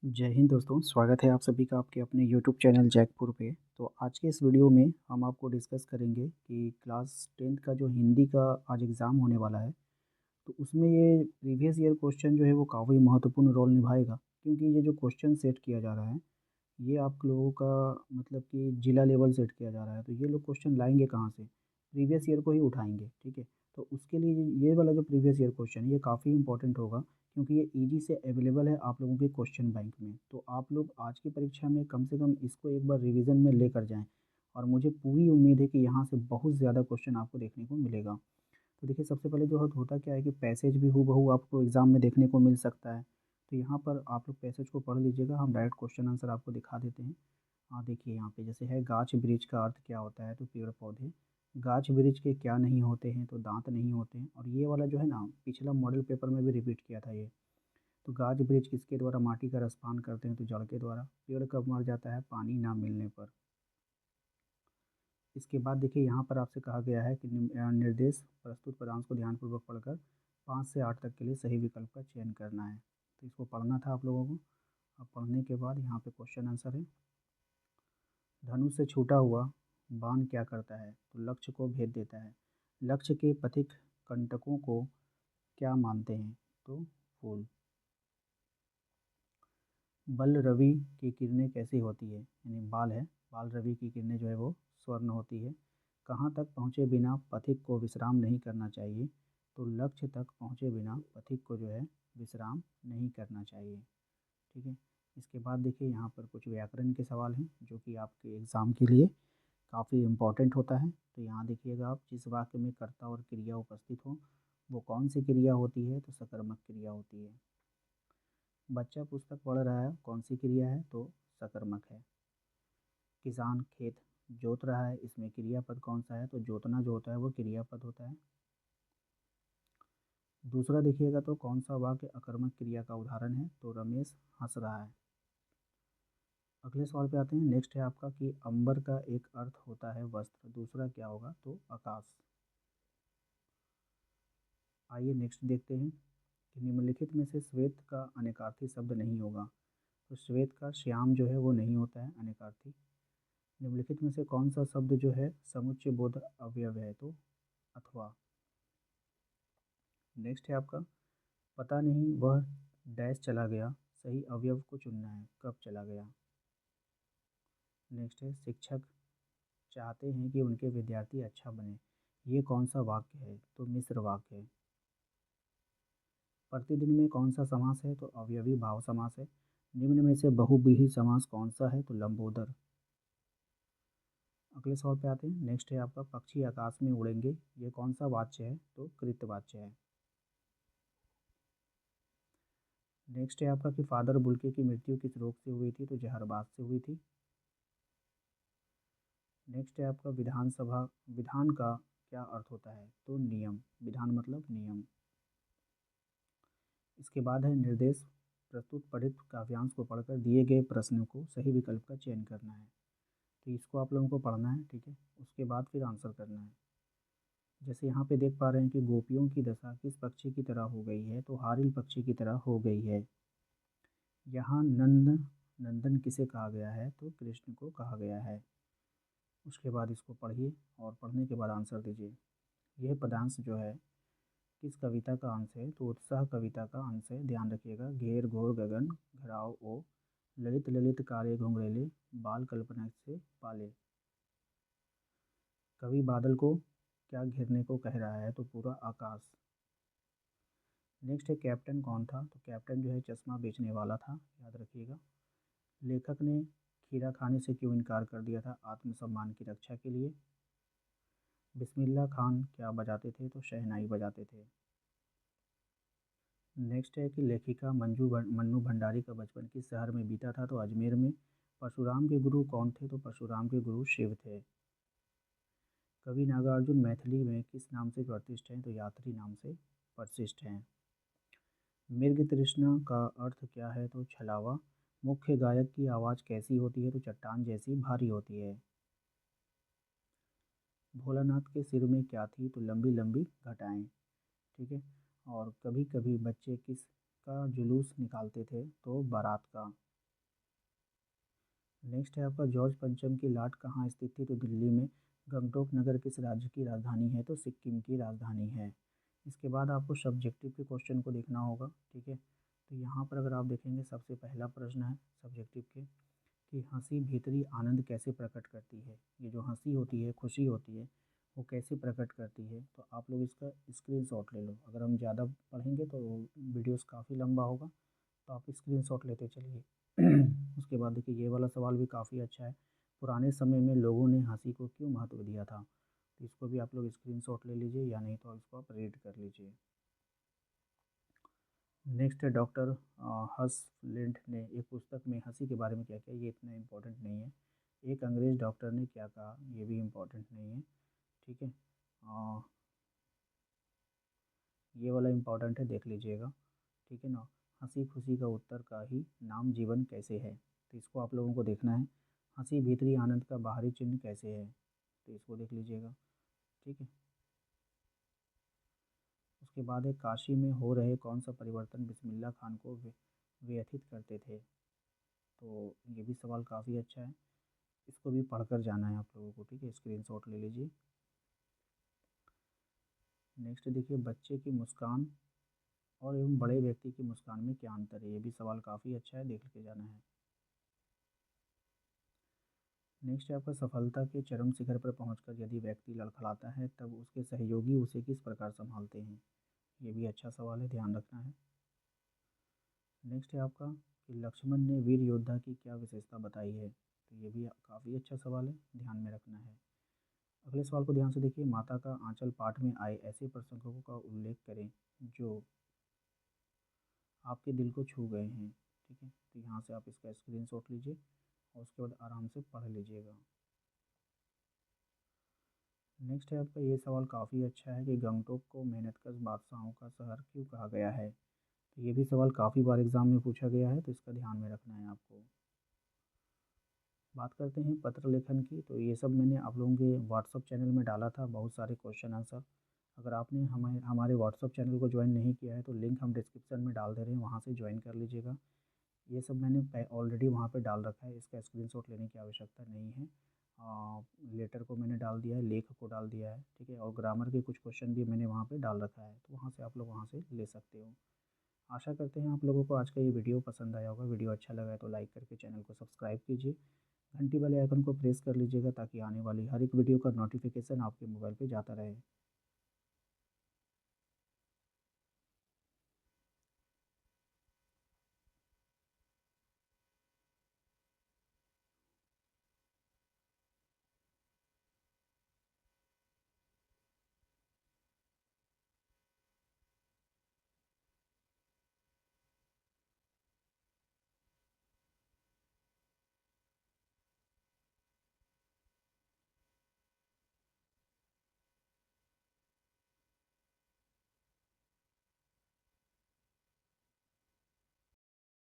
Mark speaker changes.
Speaker 1: जय हिंद दोस्तों, स्वागत है आप सभी का आपके अपने यूट्यूब चैनल जैकपुर पे। तो आज के इस वीडियो में हम आपको डिस्कस करेंगे कि क्लास 10th का जो हिंदी का आज एग्ज़ाम होने वाला है, तो उसमें ये प्रीवियस ईयर क्वेश्चन जो है वो काफ़ी महत्वपूर्ण रोल निभाएगा। क्योंकि ये जो क्वेश्चन सेट किया जा रहा है, ये आप लोगों का मतलब कि जिला लेवल सेट किया जा रहा है। तो ये लोग क्वेश्चन लाएँगे कहाँ से? प्रीवियस ईयर को ही उठाएँगे, ठीक है? तो उसके लिए ये वाला जो प्रीवियस ईयर क्वेश्चन है, ये काफ़ी इम्पोर्टेंट होगा क्योंकि ये ईज़ी से अवेलेबल है आप लोगों के क्वेश्चन बैंक में। तो आप लोग आज की परीक्षा में कम से कम इसको एक बार रिवीज़न में लेकर जाएँ और मुझे पूरी उम्मीद है कि यहाँ से बहुत ज़्यादा क्वेश्चन आपको देखने को मिलेगा। तो देखिए सबसे पहले जो होता क्या है कि पैसेज भी हूबहू आपको एग्ज़ाम में देखने को मिल सकता है। तो यहाँ पर आप लोग पैसेज को पढ़ लीजिएगा, हम डायरेक्ट क्वेश्चन आंसर आपको दिखा देते हैं। हाँ, देखिए यहाँ पे जैसे है गाछ वृक्ष का अर्थ क्या होता है? तो पेड़-पौधे। गाछ वृक्ष के क्या नहीं होते हैं? तो दाँत नहीं होते हैं और ये वाला जो है ना पिछला मॉडल पेपर में भी रिपीट किया था ये। तो गाछ वृक्ष किसके द्वारा माटी का रसपान करते हैं? तो जड़ के द्वारा। पेड़ कब मर जाता है? पानी ना मिलने पर। इसके बाद देखिए यहाँ पर आपसे कहा गया है कि निर्देश प्रस्तुत पदांश को ध्यानपूर्वक पढ़कर 5 से 8 तक के लिए सही विकल्प का चयन करना है। तो इसको पढ़ना था आप लोगों को। अब पढ़ने के बाद यहाँ पे क्वेश्चन आंसर है। धनुष से छूटा हुआ बाण क्या करता है? तो लक्ष्य को भेद देता है। लक्ष्य के पथिक कंटकों को क्या मानते हैं? तो फूल। बल रवि की किरणें कैसी होती है? यानी बाल है, बाल रवि की किरणें जो है वो स्वर्ण होती है। कहाँ तक पहुँचे बिना पथिक को विश्राम नहीं करना चाहिए? तो लक्ष्य तक पहुँचे बिना पथिक को जो है विश्राम नहीं करना चाहिए। ठीक है। इसके बाद देखिए यहाँ पर कुछ व्याकरण के सवाल हैं जो कि आपके एग्ज़ाम के लिए काफ़ी इम्पोर्टेंट होता है। तो यहाँ देखिएगा आप जिस वाक्य में कर्ता और क्रिया उपस्थित हो वो कौन सी क्रिया होती है? तो सकर्मक क्रिया होती है। बच्चा पुस्तक पढ़ रहा है, कौन सी क्रिया है? तो सकर्मक है। किसान खेत जोत रहा है, इसमें क्रियापद कौन सा है? तो जोतना जो होता है वो क्रियापद होता है। दूसरा देखिएगा तो कौन सा वाक्य अकर्मक क्रिया का उदाहरण है? तो रमेश हंस रहा है। अगले सवाल पे आते हैं। नेक्स्ट है आपका कि अंबर का एक अर्थ होता है वस्त्र, दूसरा क्या होगा? तो आकाश। आइए नेक्स्ट देखते हैं कि निम्नलिखित में से श्वेत का अनेकार्थी शब्द नहीं होगा। तो श्वेत का श्याम जो है वो नहीं होता है अनेकार्थी। निम्नलिखित में से कौन सा शब्द जो है समुच्चय बोधक अवयव है? तो अथवा। नेक्स्ट है आपका पता नहीं वह डैश चला गया, सही अवयव को चुनना है, कब चला गया। नेक्स्ट है शिक्षक चाहते हैं कि उनके विद्यार्थी अच्छा बने, ये कौन सा वाक्य है? तो मिश्र वाक्य है। प्रतिदिन में कौन सा समास है? तो अवयवी भाव समास है। निम्न में से बहुव्रीहि समास कौन सा है? तो लंबोदर। अगले सवाल पे आते हैं। नेक्स्ट है आपका पक्षी आकाश में उड़ेंगे, ये कौन सा वाच्य है? तो कृतवाच्य है। नेक्स्ट है आपका कि फादर बुल्के की मृत्यु किस रोग से हुई थी? तो जहरबाद से हुई थी। नेक्स्ट है आपका विधानसभा विधान का क्या अर्थ होता है? तो नियम। विधान मतलब नियम। इसके बाद है निर्देश प्रस्तुत पठित काव्यांश को पढ़कर दिए गए प्रश्न को सही विकल्प का चयन करना है। तो इसको आप लोगों को पढ़ना है, ठीक है। उसके बाद फिर आंसर करना है। जैसे यहाँ पे देख पा रहे हैं कि गोपियों की दशा किस पक्षी की तरह हो गई है? तो हारिल पक्षी की तरह हो गई है। यहाँ नंदन किसे कहा गया है? तो कृष्ण को कहा गया है। उसके बाद इसको पढ़िए और पढ़ने के बाद आंसर दीजिए। यह पदांश जो है किस कविता का अंश है? तो उत्साह कविता का अंश है, ध्यान रखिएगा। घेर घोर गगन घराव ओ, ललित ललित काले घुंघरेले, बाल कल्पना से पाले। कवि बादल को क्या घेरने को कह रहा है? तो पूरा आकाश। नेक्स्ट है कैप्टन कौन था? तो कैप्टन जो है चश्मा बेचने वाला था, याद रखिएगा। लेखक ने खीरा खाने से क्यों इनकार कर दिया था? आत्मसम्मान की रक्षा के लिए। बिस्मिल्लाह खान क्या बजाते थे? तो शहनाई बजाते थे। नेक्स्ट है कि लेखिका मन्नू भंडारी का बचपन किस शहर में बीता था? तो अजमेर में। परशुराम के गुरु कौन थे? तो परशुराम के गुरु शिव थे। कवि नागार्जुन मैथिली में किस नाम से प्रतिष्ठित हैं? तो यात्री नाम से प्रतिष्ठित हैं। मृग तृष्णा का अर्थ क्या है? तो छलावा। मुख्य गायक की आवाज़ कैसी होती है? तो चट्टान जैसी भारी होती है। भोलानाथ के सिर में क्या थी? तो लंबी लंबी घटाएं, ठीक है। और कभी कभी बच्चे किसका जुलूस निकालते थे? तो बारात का। नेक्स्ट है आपका जॉर्ज पंचम की लाट कहाँ स्थित थी? तो दिल्ली में। गंगटोक नगर किस राज्य की राजधानी है? तो सिक्किम की राजधानी है। इसके बाद आपको सब्जेक्टिव के क्वेश्चन को देखना होगा, ठीक है। तो यहाँ पर अगर आप देखेंगे सबसे पहला प्रश्न है सब्जेक्टिव के कि हंसी भीतरी आनंद कैसे प्रकट करती है। ये जो हंसी होती है, खुशी होती है, वो कैसे प्रकट करती है। तो आप लोग इसका स्क्रीनशॉट ले लो। अगर हम ज़्यादा पढ़ेंगे तो वीडियोस काफ़ी लंबा होगा, तो आप स्क्रीनशॉट लेते चलिए। उसके बाद देखिए ये वाला सवाल भी काफ़ी अच्छा है। पुराने समय में लोगों ने हंसी को क्यों महत्व दिया था? तो इसको भी आप लोग स्क्रीनशॉट ले लीजिए, या नहीं तो इसको आप रीड कर लीजिए। नेक्स्ट है डॉक्टर हसफ्लिंट ने एक पुस्तक में हंसी के बारे में क्या किया। ये इतना इम्पोर्टेंट नहीं है। एक अंग्रेज़ डॉक्टर ने क्या कहा, ये भी इम्पोर्टेंट नहीं है, ठीक है। ये वाला इम्पोर्टेंट है, देख लीजिएगा, ठीक है ना। हंसी खुशी का उत्तर का ही नाम जीवन कैसे है। तो इसको आप लोगों को देखना है। हंसी भीतरी आनंद का बाहरी चिन्ह कैसे है, तो इसको देख लीजिएगा, ठीक है। उसके बाद है काशी में हो रहे कौन सा परिवर्तन बिस्मिल्लाह खान को व्यथित करते थे। तो ये भी सवाल काफ़ी अच्छा है, इसको भी पढ़कर जाना है आप लोगों को, ठीक है। स्क्रीनशॉट ले लीजिए। नेक्स्ट देखिए बच्चे की मुस्कान और एवं बड़े व्यक्ति की मुस्कान में क्या अंतर है। ये भी सवाल काफ़ी अच्छा है, देख के जाना है। नेक्स्ट है आपका सफलता के चरम शिखर पर पहुंचकर यदि व्यक्ति लड़खड़ाता है तब उसके सहयोगी उसे किस प्रकार संभालते हैं। ये भी अच्छा सवाल है, ध्यान रखना है। नेक्स्ट है आपका कि लक्ष्मण ने वीर योद्धा की क्या विशेषता बताई है। तो ये भी काफ़ी अच्छा सवाल है, ध्यान में रखना है। अगले सवाल को ध्यान से देखिए। माता का आंचल पाठ में आए ऐसे प्रसंगों का उल्लेख करें जो आपके दिल को छू गए हैं, ठीक है। तो यहाँ से आप इसका स्क्रीनशॉट लीजिए और उसके बाद आराम से पढ़ लीजिएगा। नेक्स्ट है आपका ये सवाल काफ़ी अच्छा है कि गंगटोक को मेहनतकश बादशाहों का शहर क्यों कहा गया है। तो ये भी सवाल काफ़ी बार एग्जाम में पूछा गया है, तो इसका ध्यान में रखना है आपको। बात करते हैं पत्र लेखन की। तो ये सब मैंने आप लोगों के व्हाट्सअप चैनल में डाला था, बहुत सारे क्वेश्चन आंसर। अगर आपने हमारे व्हाट्सअप चैनल को ज्वाइन नहीं किया है तो लिंक हम डिस्क्रिप्शन में डाल दे रहे हैं, वहाँ से ज्वाइन कर लीजिएगा। ये सब मैंने ऑलरेडी वहाँ पे डाल रखा है, इसका स्क्रीनशॉट लेने की आवश्यकता नहीं है। लेटर को मैंने डाल दिया है, लेख को डाल दिया है, ठीक है। और ग्रामर के कुछ क्वेश्चन भी मैंने वहाँ पे डाल रखा है, तो वहाँ से आप लोग वहाँ से ले सकते हो। आशा करते हैं आप लोगों को आज का ये वीडियो पसंद आया होगा। वीडियो अच्छा लगा है तो लाइक करके चैनल को सब्सक्राइब कीजिए। घंटी वाले आइकन को प्रेस कर लीजिएगा ताकि आने वाली हर एक वीडियो का नोटिफिकेशन आपके मोबाइल पे जाता रहे।